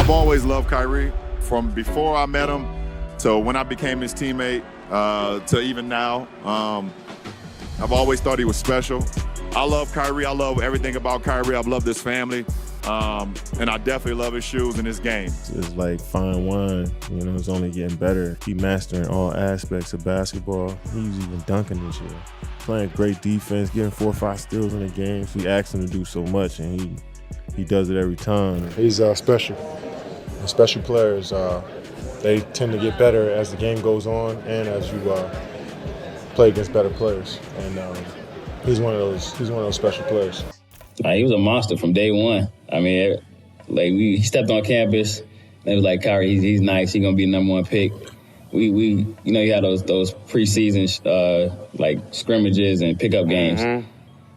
I've always loved Kyrie from before I met him to when I became his teammate to even now. I've always thought he was special. I love Kyrie. I love everything about Kyrie. I've loved his family. And I definitely love his shoes and his game. It's like fine wine, you know, it's only getting better. He mastering all aspects of basketball. He's even dunking this year. Playing great defense, getting 4 or 5 steals in the game. We asked him to do so much, and he does it every time. He's special. And special players, they tend to get better as the game goes on and as you play against better players. And he's one of those special players. He was a monster from day one. I mean, he stepped on campus, and it was like, Kyrie, he's nice. He's gonna be the #1 pick. We you had those preseason scrimmages and pickup games. Mm-hmm.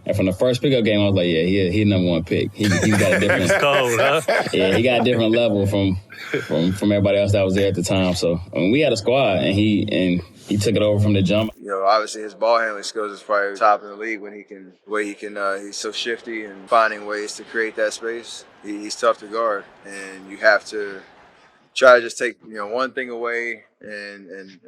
And from the first pickup game, I was like, yeah, he's #1 pick. He's got a different. It's cold, huh? Yeah, he got a different level from everybody else that was there at the time. So we had a squad, and he took it over from the jump. Obviously his ball handling skills is probably top in the league when he's so shifty and finding ways to create that space. He's tough to guard, and you have to try to just take one thing away and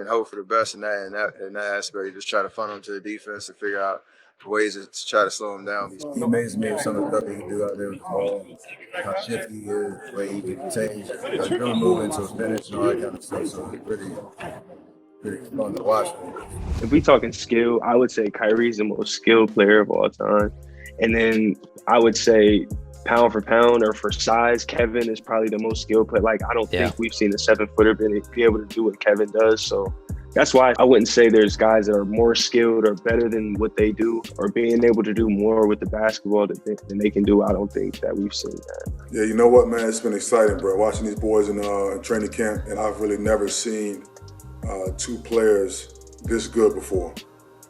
hope for the best in that aspect. You just try to funnel him to the defense and figure out ways to try to slow him down. He amazes me with some of the stuff that he can do out there with the ball, how shifty he is, the way he can change, really move into a finish and all that kind of stuff. So it's pretty fun to watch. If we talking skill, I would say Kyrie's the most skilled player of all time. And then I would say pound for pound or for size, Kevin is probably the most skilled player. I don't think we've seen a 7-footer be able to do what Kevin does. So that's why I wouldn't say there's guys that are more skilled or better than what they do or being able to do more with the basketball than they can do. I don't think that we've seen that. Yeah, you know what, man? It's been exciting, bro. Watching these boys in training camp, and I've really never seen 2 players this good before.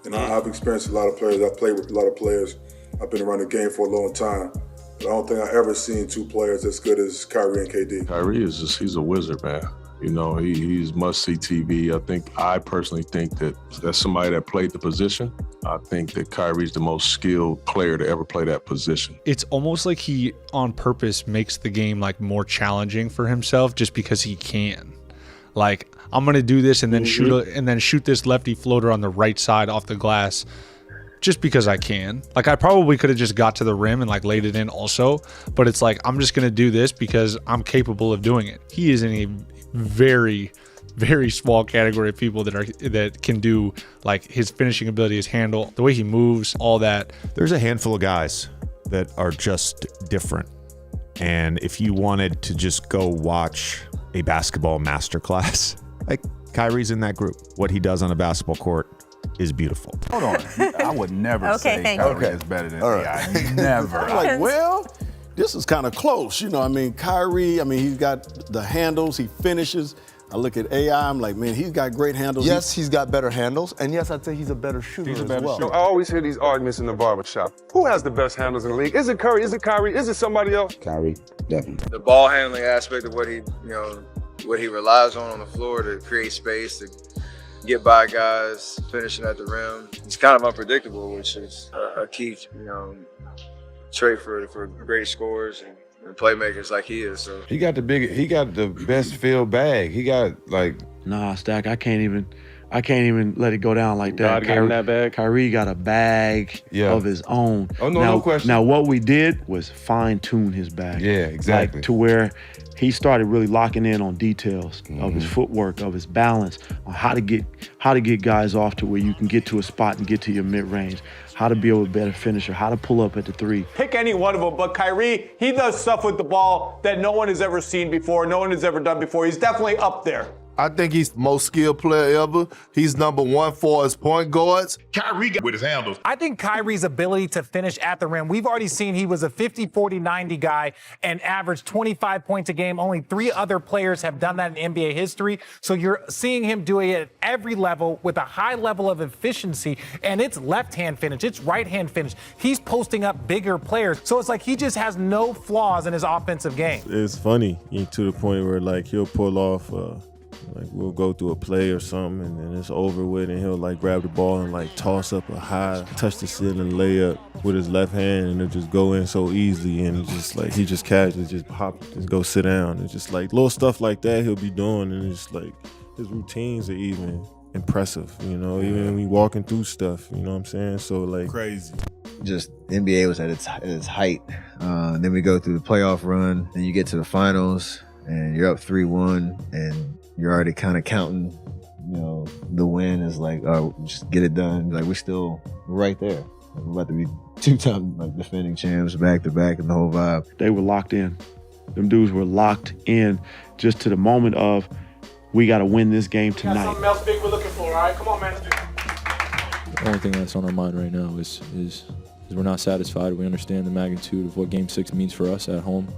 And I've experienced a lot of players. I've played with a lot of players. I've been around the game for a long time. But I don't think I've ever seen 2 players as good as Kyrie and KD. Kyrie he's a wizard, man. He's must-see TV. I personally think that that's somebody that played the position. I think that Kyrie's the most skilled player to ever play that position. It's almost like he on purpose makes the game more challenging for himself just because he can. I'm gonna do this and then shoot this lefty floater on the right side off the glass just because I can. I probably could have just got to the rim and laid it in also, but it's I'm just gonna do this because I'm capable of doing it. He is in a very, very small category of people that can do his finishing ability, his handle, the way he moves, all that. There's a handful of guys that are just different. And if you wanted to just go watch a basketball masterclass, Kyrie's in that group. What he does on a basketball court is beautiful. Hold on. I would never say Kyrie is better than AI. Never. This is kind of close. Kyrie, he's got the handles, he finishes. I look at AI, I'm like, man, he's got great handles. Yes, he's got better handles, and yes, I'd say he's a better shooter as well. I always hear these arguments in the barbershop. Who has the best handles in the league? Is it Curry? Is it Kyrie? Is it somebody else? Kyrie, definitely. The ball handling aspect of what he relies on the floor to create space, to get by guys, finishing at the rim. He's kind of unpredictable, which is a key, trait for great scorers and playmakers like he is. So he got the best filled bag. He got Nah, Stack, I can't even let it go down like that. Kyrie got a bag of his own. Oh, no question. Now, what we did was fine-tune his bag. Yeah, exactly. To where he started really locking in on details of his footwork, of his balance, on how to get guys off to where you can get to a spot and get to your mid-range, how to be able to better finisher, how to pull up at the 3. Pick any one of them, but Kyrie, he does stuff with the ball that no one has ever seen before, no one has ever done before. He's definitely up there. I think he's the most skilled player ever. He's #1 for his point guards. Kyrie with his handles. I think Kyrie's ability to finish at the rim, we've already seen he was a 50-40-90 guy and averaged 25 points a game. Only 3 other players have done that in NBA history. So you're seeing him doing it at every level with a high level of efficiency, and it's left-hand finish, it's right-hand finish. He's posting up bigger players. So it's he just has no flaws in his offensive game. It's funny to the point where he'll pull off Like we'll go through a play or something, and then it's over with, and he'll like grab the ball and like toss up a high, touch the ceiling layup with his left hand, and it'll just go in so easily, and it's just like he just casually just hop, just go sit down. It's just like little stuff like that he'll be doing, and it's like his routines are even impressive, you know, even when we walking through stuff, you know what I'm saying? So like crazy. Just NBA was at its height. Then we go through the playoff run, and you get to the finals, and you're up 3-1, and you're already kind of counting, you know, the win is like, oh, just get it done. Like we're still right there. Like, we're about to be 2-time like defending champs back to back, and the whole vibe. They were locked in. Them dudes were locked in just to the moment of, we got to win this game tonight. Got something else big we're looking for, all right? Come on, man. The only thing that's on our mind right now is we're not satisfied. We understand the magnitude of what Game 6 means for us at home.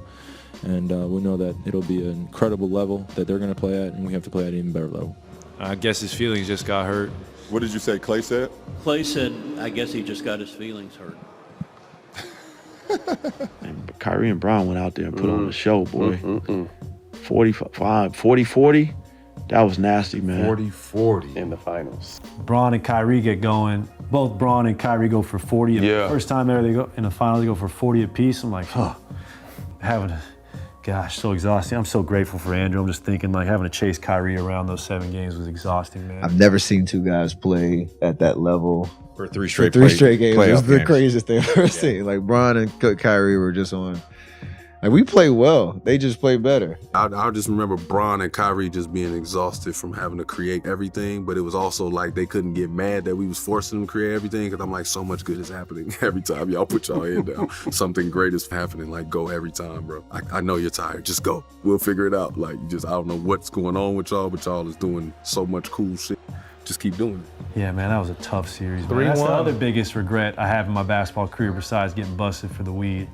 And we know that it'll be an incredible level that they're going to play at, and we have to play at an even better level. I guess his feelings just got hurt. What did you say Clay said? Clay said, I guess he just got his feelings hurt. And Kyrie and Bron went out there and put on a show, boy. 40-40. That was nasty, man. 40-40 in the finals. Bron and Kyrie get going. Both Bron and Kyrie go for 40. Yeah. First time ever they go in the finals, they go for 40 apiece. I'm like, gosh, so exhausting. I'm so grateful for Andrew. I'm just thinking, like, having to chase Kyrie around those 7 games was exhausting, man. I've never seen two guys play at that level for three straight games. It was the games. craziest thing I've ever seen. Like Bron and Kyrie were just on. Like we play well, they just play better. I just remember Bron and Kyrie just being exhausted from having to create everything, but it was also like they couldn't get mad that we was forcing them to create everything, because I'm like, so much good is happening every time y'all put y'all head down. Something great is happening. Like, go every time, bro. I know you're tired. Just go. We'll figure it out. Like, I don't know what's going on with y'all, but y'all is doing so much cool shit. Just keep doing it. Yeah, man, that was a tough series. Man. That's the other biggest regret I have in my basketball career, besides getting busted for the weed,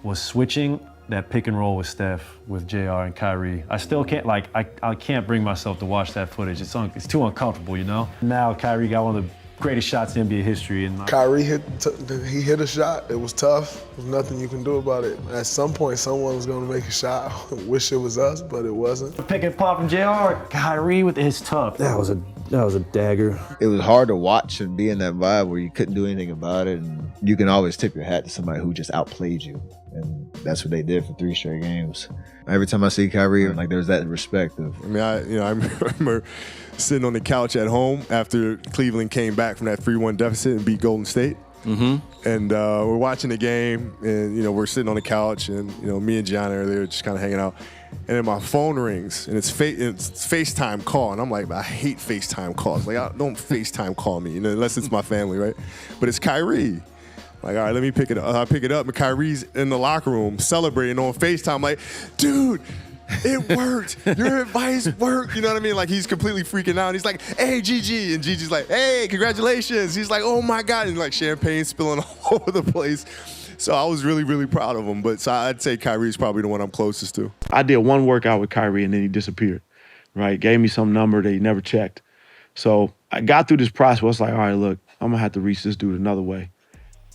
was switching that pick and roll with Steph, with JR and Kyrie. I still can't, like, I can't bring myself to watch that footage. It's too uncomfortable, you know? Now Kyrie got one of the greatest shots in NBA history. And Kyrie hit a shot. It was tough. There's nothing you can do about it. At some point, someone was going to make a shot. Wish it was us, but it wasn't. Pick and pop from JR, Kyrie with his tough. That was a dagger. It was hard to watch and be in that vibe where you couldn't do anything about it, and you can always tip your hat to somebody who just outplayed you. And that's what they did for 3 straight games. Every time I see Kyrie, like, there's that respect of. I mean, I remember sitting on the couch at home after Cleveland came back from that 3-1 deficit and beat Golden State. Mm-hmm. And we're watching the game, and we're sitting on the couch, and me and John are there just kind of hanging out. And then my phone rings, and it's FaceTime call, and I'm like, I hate FaceTime calls. Like, don't FaceTime call me, unless it's my family, right? But it's Kyrie. Like, all right, let me pick it up. I pick it up, and Kyrie's in the locker room celebrating on FaceTime. Like, dude, it worked. Your advice worked. You know what I mean? Like, he's completely freaking out. He's like, hey, Gigi. And Gigi's like, hey, congratulations. He's like, oh, my God. And, like, champagne spilling all over the place. So I was really, really proud of him. But so I'd say Kyrie's probably the one I'm closest to. I did one workout with Kyrie, and then he disappeared, right? Gave me some number that he never checked. So I got through this process. I was like, all right, look, I'm going to have to reach this dude another way.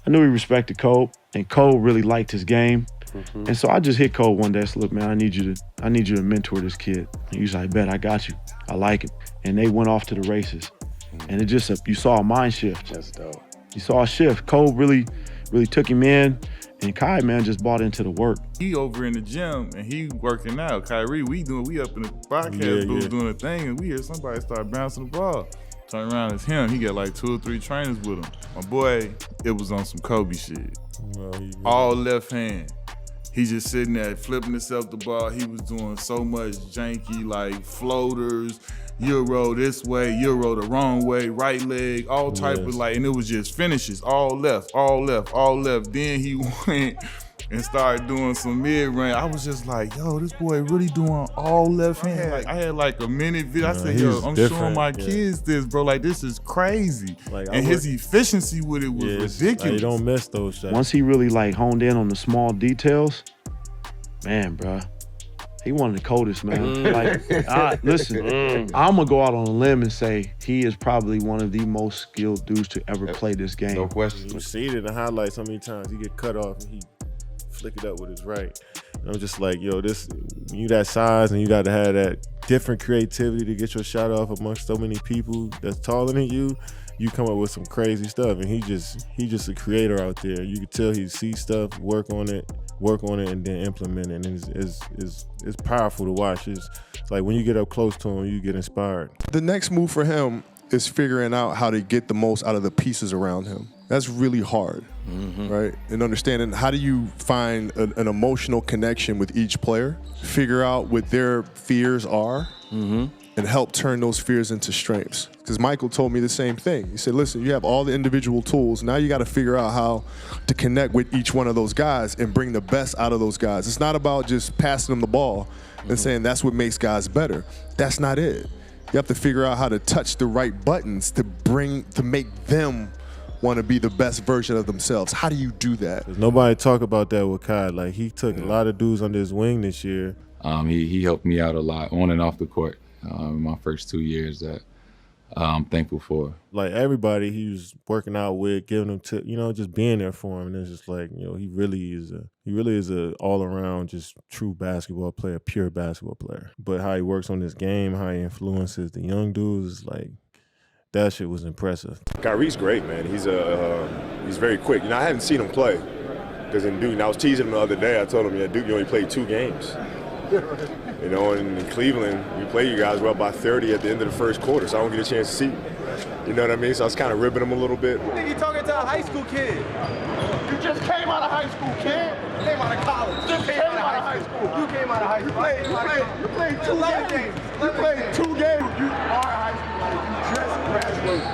I knew he respected Cole, and Cole really liked his game. And so I just hit Cole one day. I said, look, man, I need you to mentor this kid. And he was like, bet, I got you. I like him. And they went off to the races. And it just, you saw a mind shift. That's dope. You saw a shift. Cole really took him in, and Kai, man, just bought into the work. He over in the gym, and he working out. Kyrie, we up in the podcast booth doing a thing, and we hear somebody start bouncing the ball. Turn around, it's him. He got like 2 or 3 trainers with him. My boy, it was on some Kobe shit. All left hand. He just sitting there flipping himself the ball. He was doing so much janky, like floaters, Euro this way, Euro the wrong way, right leg, all type of like, and it was just finishes, all left. Then he went and started doing some mid-range. I was just like, yo, this boy really doing all left hand. Like, I had like a minute video. I said, yo, I'm showing my kids this, bro. Like, this is crazy. Like, and his efficiency with it was ridiculous. Like, don't miss those shots. Once he really like honed in on the small details, man, bro, he one of the coldest, man. Listen, I'm gonna go out on a limb and say he is probably one of the most skilled dudes to ever play this game. No question. You see it in the highlights so many times. He get cut off and he flick it up with his right. And I'm just like, yo, you that size and you got to have that different creativity to get your shot off amongst so many people that's taller than you. You come up with some crazy stuff, and he just a creator out there. You can tell he sees stuff, work on it, and then implement it. And it's powerful to watch. It's like when you get up close to him, you get inspired. The next move for him is figuring out how to get the most out of the pieces around him. That's really hard, right? And understanding how do you find an emotional connection with each player, figure out what their fears are, and help turn those fears into strengths. Because Michael told me the same thing. He said, listen, you have all the individual tools. Now you got to figure out how to connect with each one of those guys and bring the best out of those guys. It's not about just passing them the ball and saying that's what makes guys better. That's not it. You have to figure out how to touch the right buttons to make them want to be the best version of themselves. How do you do that? Nobody talk about that with Kai. Like, he took a lot of dudes under his wing this year. He helped me out a lot on and off the court in my first 2 years that I'm thankful for. Like, everybody he was working out with, giving them tips, just being there for him. And it's just like, he really is a all around just true basketball player, pure basketball player. But how he works on this game, how he influences the young dudes, is like, that shit was impressive. Kyrie's great, man. He's very quick. I haven't seen him play because in Duke, and I was teasing him the other day. I told him, Duke, you only played 2 games. And in Cleveland, we play you guys well by 30 at the end of the first quarter, so I don't get a chance to see you. You know what I mean? So I was kind of ribbing him a little bit. I think you're talking to a high school kid. You just came out of high school, kid. You came out of college. You came out of high school. You came out of high school. You played 2 games. You played 2 games. You are high school. You just graduated.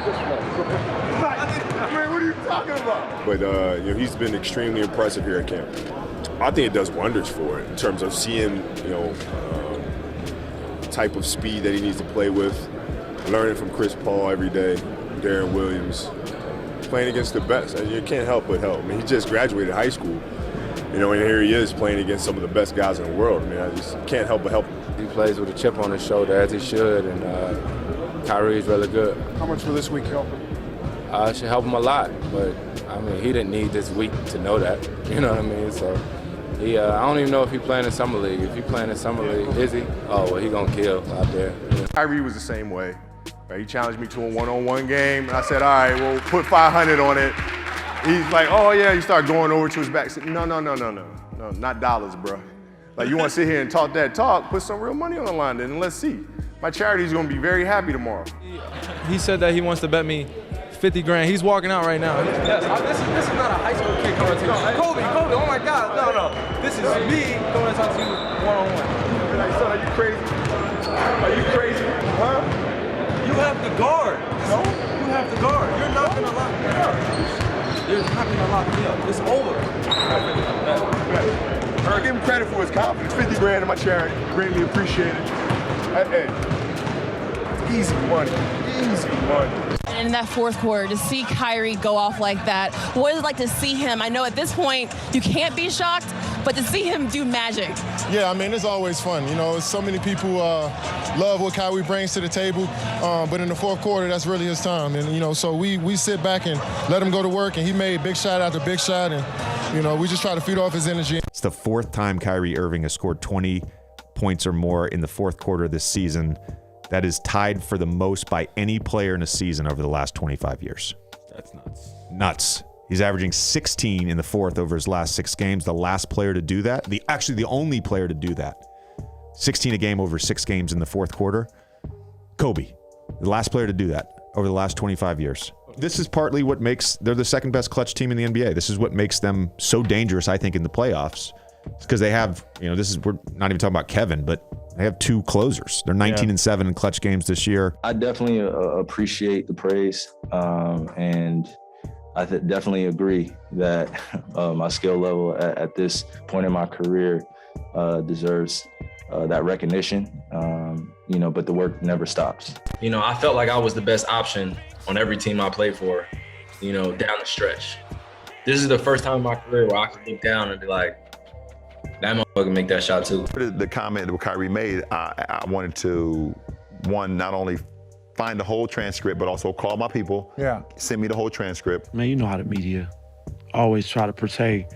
Man, what are you talking about? But he's been extremely impressive here at camp. I think it does wonders for it in terms of seeing, the type of speed that he needs to play with, learning from Chris Paul every day, Darren Williams, playing against the best. You can't help but help. I mean, he just graduated high school, and here he is playing against some of the best guys in the world. I mean, I just can't help but help him. He plays with a chip on his shoulder, as he should, and Kyrie's really good. How much will this week help him? It should help him a lot, but, he didn't need this week to know that. You know what I mean? So, I don't even know if he's playing in Summer League. If he's playing in Summer League, is he? Oh, well, he gonna kill out there. Yeah. Kyrie was the same way. Right? He challenged me to a one-on-one game, and I said, all right, well, put 500 on it. He's like, oh, yeah, you start going over to his back. I said, no, not dollars, bro. Like, you want to sit here and talk that talk, put some real money on the line then, and let's see. My charity's gonna be very happy tomorrow. He said that he wants to bet me 50 grand. He's walking out right now. Yes, this is not a high school kid coming to you. Kobe, oh my God, no. This is me coming to talk to you one-on-one. Like, son, are you crazy? Are you crazy? Huh? You have the guard. No? You have the guard. You're not going to lock me up. You're not going to lock me up. It's over. I give him credit for his confidence. 50 grand in my charity. Greatly appreciated. Hey, easy money. Easy money. And in that fourth quarter, to see Kyrie go off like that, what is it like to see him? I know at this point you can't be shocked, but to see him do magic. Yeah, it's always fun. So many people love what Kyrie brings to the table, but in the fourth quarter, that's really his time. And, so we sit back and let him go to work, and he made big shot after big shot, and, we just try to feed off his energy. It's the 4th time Kyrie Irving has scored 20 points or more in the fourth quarter of this season. That is tied for the most by any player in a season over the last 25 years. That's nuts. Nuts. He's averaging 16 in the fourth over his last 6 games. The last player to do that, the only player to do that, 16 a game over 6 games in the fourth quarter, Kobe. The last player to do that over the last 25 years. This is partly what makes, they're the second best clutch team in the NBA. This is what makes them so dangerous, I think, in the playoffs. Because they have, we're not even talking about Kevin, but they have 2 closers. They're 19-7 in clutch games this year. I definitely appreciate the praise, and I definitely agree that my skill level at this point in my career deserves that recognition, but the work never stops. I felt like I was the best option on every team I played for, down the stretch. This is the first time in my career where I could look down and be like, that motherfucker make that shot too. The comment that Kyrie made, I wanted to, not only find the whole transcript, but also call my people. Yeah. Send me the whole transcript. Man, you know how the media always try to portray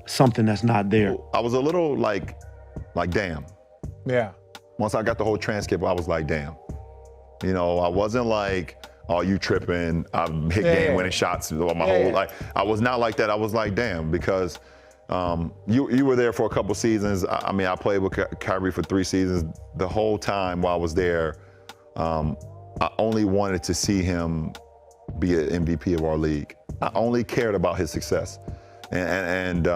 something that's not there. I was a little like damn. Yeah. Once I got the whole transcript, I was like, damn. You know, I wasn't like, oh, you tripping, I've hit game-winning shots my whole life. I was not like that. I was like, damn, because you were there for a couple seasons. I mean, I played with Kyrie for 3 seasons. The whole time while I was there, I only wanted to see him be an MVP of our league. I only cared about his success, and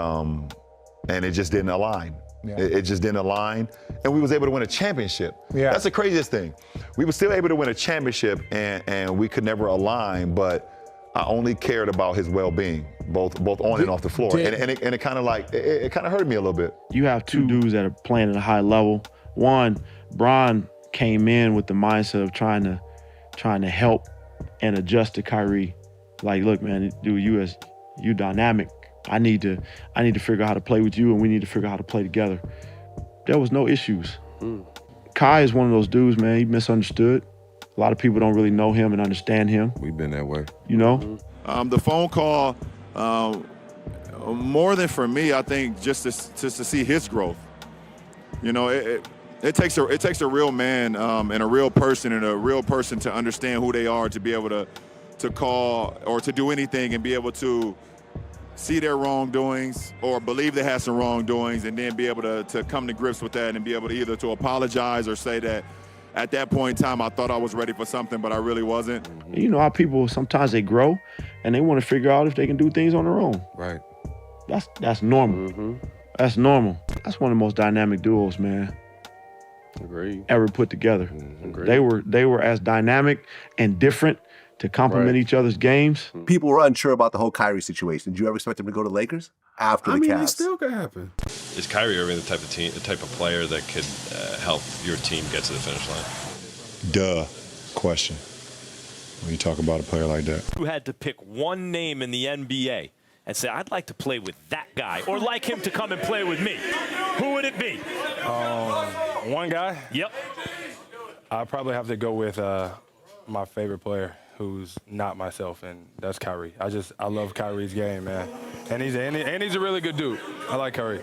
it just didn't align. Yeah. It just didn't align, and we was able to win a championship. Yeah. That's the craziest thing. We were still able to win a championship, and we could never align, but I only cared about his well-being, both on and off the floor. And it kind of like, it kind of hurt me a little bit. You have 2 dudes that are playing at a high level. One, Bron came in with the mindset of trying to help and adjust to Kyrie. Like, look, man, dude, you dynamic. I need to figure out how to play with you, and we need to figure out how to play together. There was no issues. Kai is one of those dudes, man. He misunderstood. A lot of people don't really know him and understand him. We've been that way. You know? The phone call, more than for me, I think just to see his growth. You know, it takes a real man and a real person to understand who they are, to be able to call or to do anything and be able to see their wrongdoings or believe they had some wrongdoings, and then be able to come to grips with that and be able to either to apologize or say that at that point in time I thought I was ready for something, but I really wasn't. You know how people sometimes they grow and they want to figure out if they can do things on their own. Right. That's normal. That's normal. That's one of the most dynamic duos, man. Agreed. Ever put together. Agreed. They were as dynamic and different to complement each other's games. People were unsure about the whole Kyrie situation. Did you ever expect him to go to Lakers after the Cavs? It still could happen. Is Kyrie Irving the type of player that could help your team get to the finish line? Question when you talk about a player like that. Who had to pick one name in the NBA and say, I'd like to play with that guy, or like him to come and play with me, who would it be? One guy? Yep. I'd probably have to go with my favorite player, who's not myself, and that's Kyrie. I love Kyrie's game, man. And he's a really good dude. I like Kyrie.